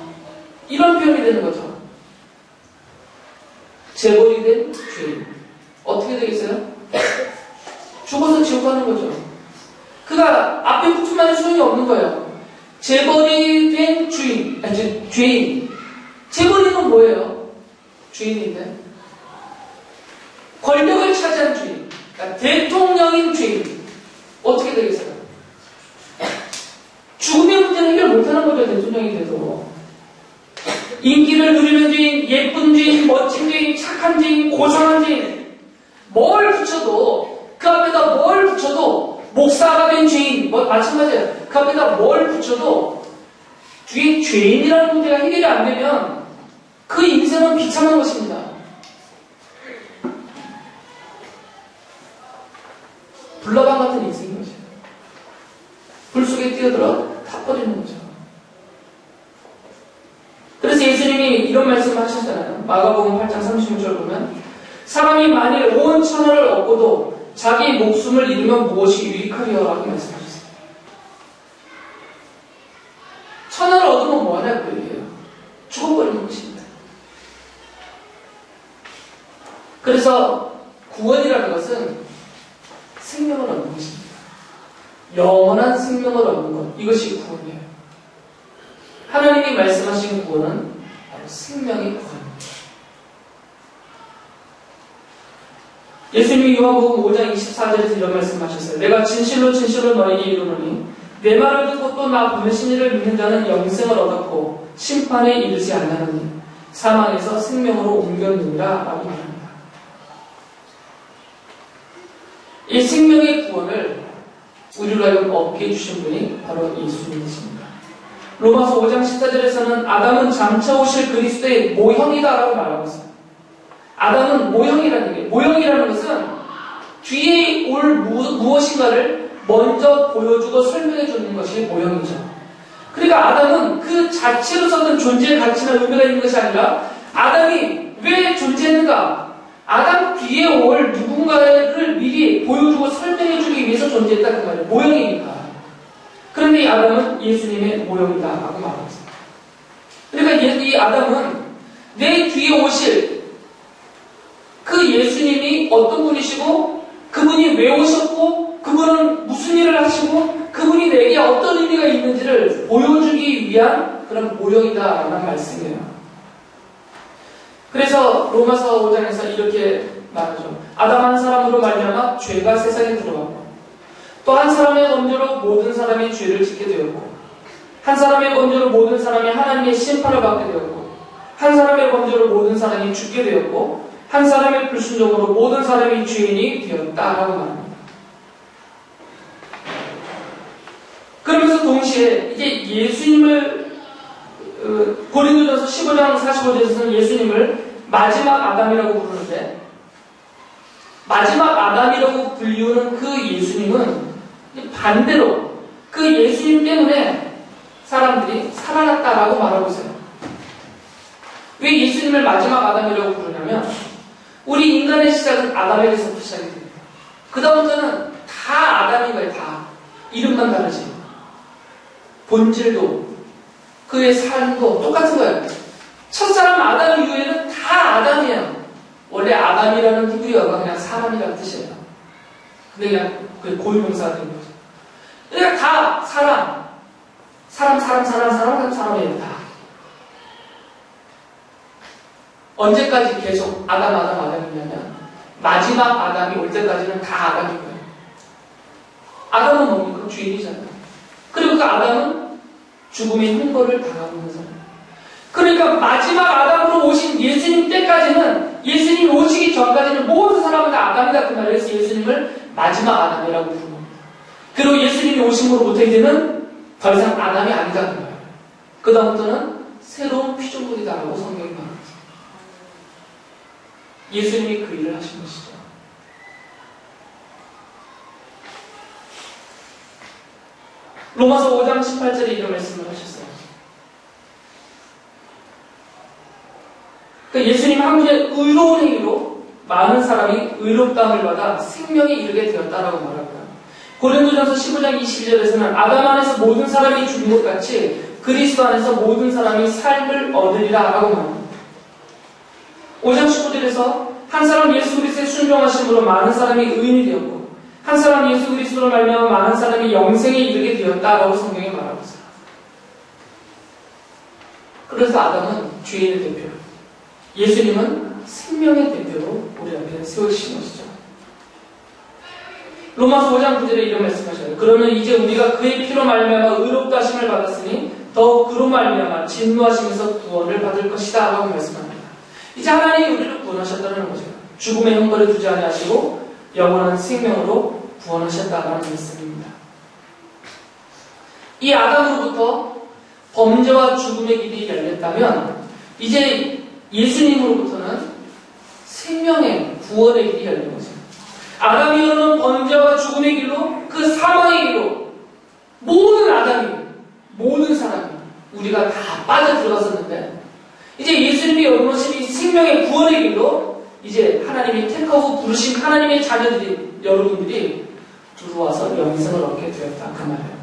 이런 표현이 되는 거죠. 재벌이 된 죄인. 어떻게 되겠어요? 죽어서 지옥 가는 거죠. 그가 앞에 붙으면 소용이 없는 거예요. 재벌이 된 죄인. 재벌이는 뭐예요? 주인인데. 권력을 차지한 주인. 그러니까 대통령인 주인. 어떻게 되겠어요? 죽음의 문제는 해결 못하는 거죠. 대통령이 돼도. 인기를 누리는 주인, 예쁜 주인, 멋진 주인, 착한 주인, 고상한 주인. 뭘 붙여도, 그 앞에다 뭘 붙여도, 목사가 된 주인, 마찬가지예요. 그 앞에다 뭘 붙여도, 죄인이라는 문제가 해결이 안 되면, 그 인생은 비참한 것입니다. 불나방 같은 인생인 거죠. 불 속에 뛰어들어 다 버리는 거죠. 그래서 예수님이 이런 말씀을 하셨잖아요. 마가복음 8장 36절 보면 사람이 만일 온 천하를 얻고도 자기 목숨을 잃으면 무엇이 유익하리요? 라고 말씀하셨어요. 천하를 얻으면 뭐하냐 그 얘기예요. 죽어버리는 것입니다. 그래서 구원이라는 것은 생명을 얻는 것입니다. 영원한 생명을 얻는 것. 이것이 구원이에요. 하나님이 말씀하신 구원은 바로 생명의 구원입니다. 예수님이 요한복음 5장 24절에서 이런 말씀하셨어요. 내가 진실로 진실로 너희에게 이르노니 내 말을 듣고 또 나 보내신 이를 믿는 자는 영생을 얻었고 심판에 이르지 않나니 사망에서 생명으로 옮겼느니라 라고 말합니다. 이 생명의 구원을 우리로 하여금 얻게 해주신 분이 바로 예수님이십니다. 로마서 5장 14절에서는 아담은 장차 오실 그리스도의 모형이다라고 말하고 있어요. 아담은 모형이라는 얘기예요. 모형이라는 것은 뒤에 올 무엇인가를 먼저 보여주고 설명해 주는 것이 모형이죠. 그러니까 아담은 그 자체로서는 존재의 가치나 의미가 있는 것이 아니라 아담이 왜 존재했는가? 아담 뒤에 올 누군가를 미리 보여주고 설명해주기 위해서 존재했다는 그 말이에요. 모형이니까. 그런데 이 아담은 예수님의 모형이다 라고 말하고 있습니다. 그러니까 이 아담은 내 뒤에 오실 그 예수님이 어떤 분이시고 그분이 왜 오셨고 그분은 무슨 일을 하시고 그분이 내게 어떤 의미가 있는지를 보여주기 위한 그런 모형이다라는 말씀이에요. 그래서 로마서 5장에서 이렇게 말하죠. 아담 한 사람으로 말미암아 죄가 세상에 들어왔고 또 한 사람의 범죄로 모든 사람이 죄를 짓게 되었고 한 사람의 범죄로 모든 사람이 하나님의 심판을 받게 되었고 한 사람의 범죄로 모든 사람이 죽게 되었고 한 사람의 불순종으로 모든 사람이 죄인이 되었다라고 말합니다. 그러면서 동시에 이제 예수님을 고린도전서 15장 45절에서는 예수님을 마지막 아담이라고 부르는데 마지막 아담이라고 불리우는 그 예수님은 반대로 그 예수님 때문에 사람들이 살아났다라고 말하고 있어요. 왜 예수님을 마지막 아담이라고 부르냐면 우리 인간의 시작은 아담에게서부터 시작이 됩니다. 그 다음부터는 다 아담인 거예요. 다. 이름만 다르지. 본질도 그의 삶도 똑같은 거예요. 첫사람 아담 이후에는 다 아담이에요. 원래 아담이라는 히브리어가 그냥 사람이라는 뜻이에요. 근데 그냥 그 고유명사가 된 거죠. 그러니까 다 사람이에요. 다. 언제까지 계속 아담이냐면 마지막 아담이 올 때까지는 다 아담인 거예요. 아담은 뭡니까? 주인이잖아요. 그리고 그 아담은 죽음의 형벌을 당하고 있는 사람. 그러니까 마지막 아담으로 오신 예수님 때까지는, 예수님 오시기 전까지는 모든 사람은 다 아담이다 그 말이에요. 예수님을 마지막 아담이라고 부르는 겁니다. 그리고 예수님이 오심으로부터 이제는 더 이상 아담이 아니다 그 말이에요. 그 다음부터는 새로운 피조물이다라고 성경이 말합니다. 예수님이 그 일을 하신 것이죠. 로마서 5장 18절에 이런 말씀을 하셨어요. 예수님 한 분의 의로운 행위로 많은 사람이 의롭다함을 받아 생명에 이르게 되었다라고 말합니다. 고린도전서 15장 22절에서는 아담 안에서 모든 사람이 죽은 것 같이 그리스도 안에서 모든 사람이 삶을 얻으리라 라고 말합니다. 5장 19절에서 한 사람 예수 그리스도의 순종하심으로 많은 사람이 의인이 되었고 한 사람 예수 그리스도로 말미암아 많은 사람이 영생에 이르게 되었다라고 성경이 말하고 있어요. 그래서 아담은 죄인의 대표, 예수님은 생명의 대표로 우리 앞에 세우신 것이죠. 로마서 5장 9절에 이런 말씀하셔요. 그러면 이제 우리가 그의 피로 말미암아 의롭다 하심을 받았으니 더욱 그로 말미암아 진노하심에서 구원을 받을 것이다 라고 말씀합니다. 이제 하나님이 우리를 구원하셨다는 거죠. 죽음의 형벌을 두지 아니하시고 영원한 생명으로 구원하셨다라는 말씀입니다. 이 아담으로부터 범죄와 죽음의 길이 열렸다면 이제 예수님으로부터는 생명의 구원의 길이 열린 거죠. 아담이 오는 범죄와 죽음의 길로 그 사망의 길로 모든 아담이 모든 사람이 우리가 다 빠져 들어갔었는데 이제 예수님이 열어놓으신 이 생명의 구원의 길로 이제 하나님이 택하고 부르신 하나님의 자녀들이 여러분들이 들어와서 영생을 얻게 되었다 그 말이에요.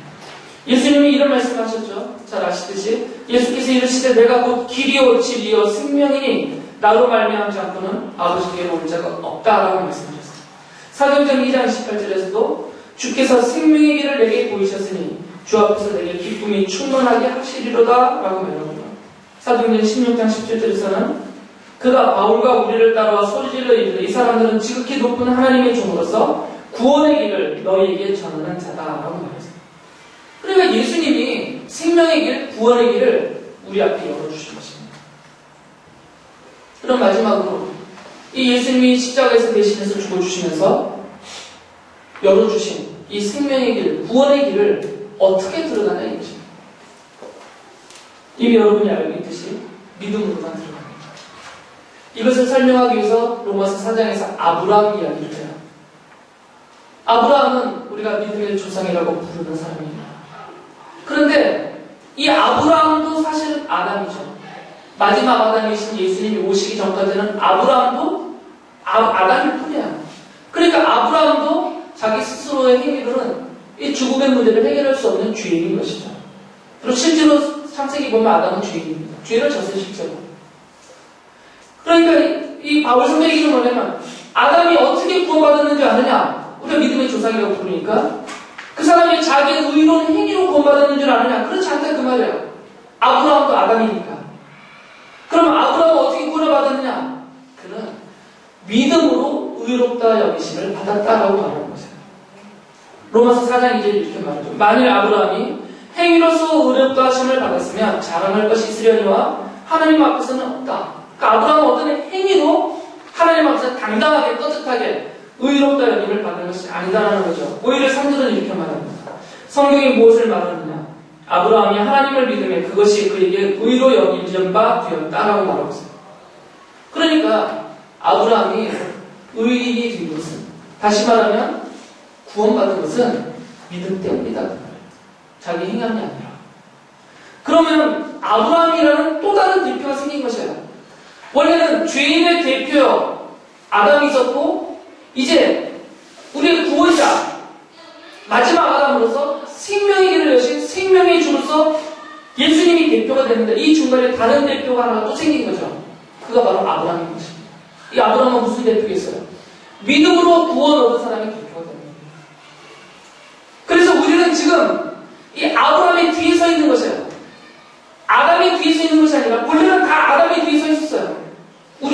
예수님이 이런 말씀하셨죠. 잘 아시듯이 예수께서 이르시되 내가 곧 길이요 진리요 생명이니 나로 말미암지 않고는 아버지께로 올 자가 없다라고 말씀하셨어요. 사도행전 2장 28절에서도 주께서 생명의 길을 내게 보이셨으니 주 앞에서 내게 기쁨이 충만하게 하시리로다 라고 말합니다. 사도행전 16장 17절에서는 그가 바울과 우리를 따라와 소리질러 이르되 이 사람들은 지극히 높은 하나님의 종으로서 구원의 길을 너희에게 전하는 자다라고 말했어요. 그러니까 예수님이 생명의 길, 구원의 길을 우리 앞에 열어주신 것입니다. 그럼 마지막으로 이 예수님이 십자가에서 대신해서 죽어주시면서 열어주신 이 생명의 길, 구원의 길을 어떻게 들어가냐 이것입니다. 이미 여러분이 알고 있듯이 믿음으로만 들어갑니다. 이것을 설명하기 위해서 로마서 4장에서 아브라함 이야기를 해요. 아브라함은 우리가 믿음의 조상이라고 부르는 사람입니다. 그런데 이 아브라함도 사실은 아담이죠. 마지막 아담이신 예수님이 오시기 전까지는 아브라함도 아담일 뿐이야. 그러니까 아브라함도 자기 스스로의 행위로는 이 죽음의 문제를 해결할 수 없는 죄인인 것이죠. 그리고 실제로 창세기 보면 아담은 죄인입니다. 죄를 졌어요, 실제로. 그러니까 이 바울 선배 얘기는 뭐냐면 아담이 어떻게 구원받았는지 아느냐? 우리가 믿음의 조상이라고 부르니까 그 사람이 자기의 의로운 행위로 구원받았는 줄 아느냐? 그렇지 않다 그 말이야. 아브라함도 아담이니까. 그럼 아브라함은 어떻게 구원을 받았느냐? 그는 믿음으로 의롭다 여기심을 받았다라고 말하는 거죠. 로마서 4장 2절 이렇게 말하죠. 만일 아브라함이 행위로서 의롭다 하심을 받았으면 자랑할 것이 있으려니와 하나님 앞에서는 없다. 그러니까 아브라함은 어떤 행위로 하나님 앞에서 당당하게 떳떳하게 의롭다 여김을 받는 것이 아니다라는 거죠. 오히려 상들은 이렇게 말합니다. 성경이 무엇을 말하느냐? 아브라함이 하나님을 믿으며 그것이 그에게 의로 여김 바 되었다라고 말하고 있어요. 그러니까 아브라함이 의인이 된 것은, 다시 말하면 구원받은 것은 믿음 때문이다. 자기 행함이 아니라. 그러면 아브라함이라는 또 다른 대표가 생긴 것이에요. 원래는 죄인의 대표 아담이 있었고 이제 우리의 구원자 마지막 아담으로서 생명의 길을 여신 생명의 주로서 예수님이 대표가 되는데 이 중간에 다른 대표가 하나 또 생긴 거죠. 그가 바로 아브라함인 것입니다. 이 아브라함은 무슨 대표겠어요? 믿음으로 구원 얻은 사람이 대표가 됩니다. 그래서 우리는 지금 이 아브라함의 뒤에 서 있는 것이에요. 아담이 뒤에 서 있는 것이 아니라 원래는 다 아담이 뒤에 서 있었어요. 우리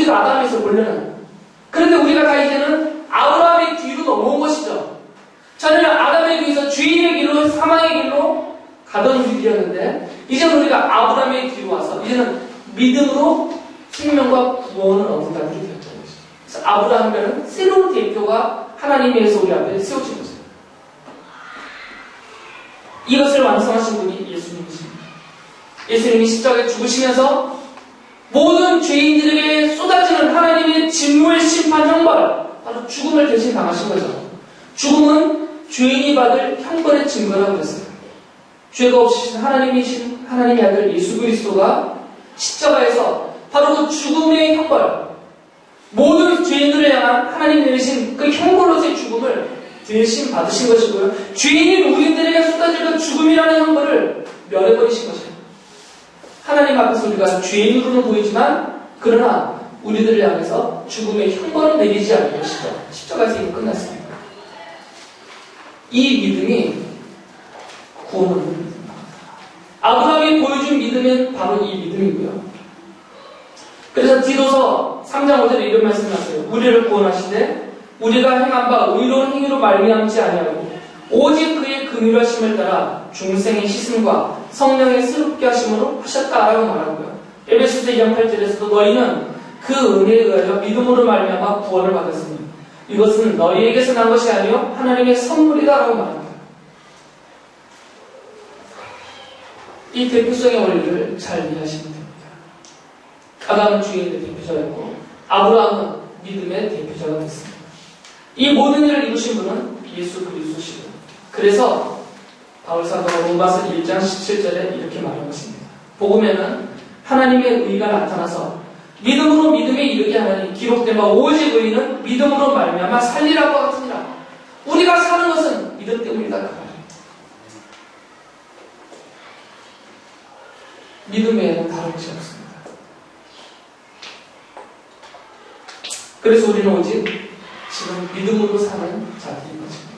계속 사망의 길로 가던 우리들이었는데 이제 우리가 아브라함의 뒤로 와서 이제는 믿음으로 생명과 구원을 얻는다는 게 되었던 것이죠. 그래서 아브라함이라는 새로운 대표가 하나님께서 우리 앞에 세워진 거죠. 이것을 완성하신 분이 예수님이십니다. 예수님이 십자가에 죽으시면서 모든 죄인들에게 쏟아지는 하나님의 진노의 심판 형벌, 바로 죽음을 대신 당하신 거죠. 죽음은 죄인이 받을 형벌의 증거라고 했어요. 죄가 없으신 하나님이신 하나님의 아들 예수 그리스도가 십자가에서 바로 그 죽음의 형벌, 모든 죄인들을 향한 하나님 내리신 그 형벌로서의 죽음을 대신 받으신 것이고요. 죄인인 우리들에게 쏟아질 그 죽음이라는 형벌을 면해버리신 것이에요. 하나님 앞에서 우리가 죄인으로는 보이지만 그러나 우리들을 향해서 죽음의 형벌을 내리지 않는 것이죠. 십자가에서 이미 끝났습니다. 이 믿음이 구원을 믿습니다. 아브라함이 보여준 믿음은 바로 이 믿음이고요. 그래서 디도서 3장 5절에 이런 말씀을 하세요. 우리를 구원하시되 우리가 행한 바 의로운 행위로 말미암지 아니하고 오직 그의 긍휼하심을 따라 중생의 씻음과 성령의 새롭게 하심으로 하셨다라고 말하고요. 에베소서 2장 8절에서도 너희는 그 은혜에 의하여 믿음으로 말미암아 구원을 받았으니 이것은 너희에게서 난 것이 아니요 하나님의 선물이다라고 말합니다. 이 대표성의 원리를 잘 이해하시면 됩니다. 아담은 주인의 대표자였고 아브라함은 믿음의 대표자가 됐습니다. 이 모든 일을 이루신 분은 예수 그리스도시고 그래서 바울 사도가 로마서 1장 17절에 이렇게 말한 것입니다. 복음에는 하나님의 의가 나타나서 믿음으로 믿음에 이르게 하나니 기록된 바 오직 의인은 믿음으로 말미암아 살리라고 같으니라. 우리가 사는 것은 믿음 때문이다 그 말입니다. 믿음 외에는 다른 것이 없습니다. 그래서 우리는 오직 지금 믿음으로 사는 자들인 것입니다.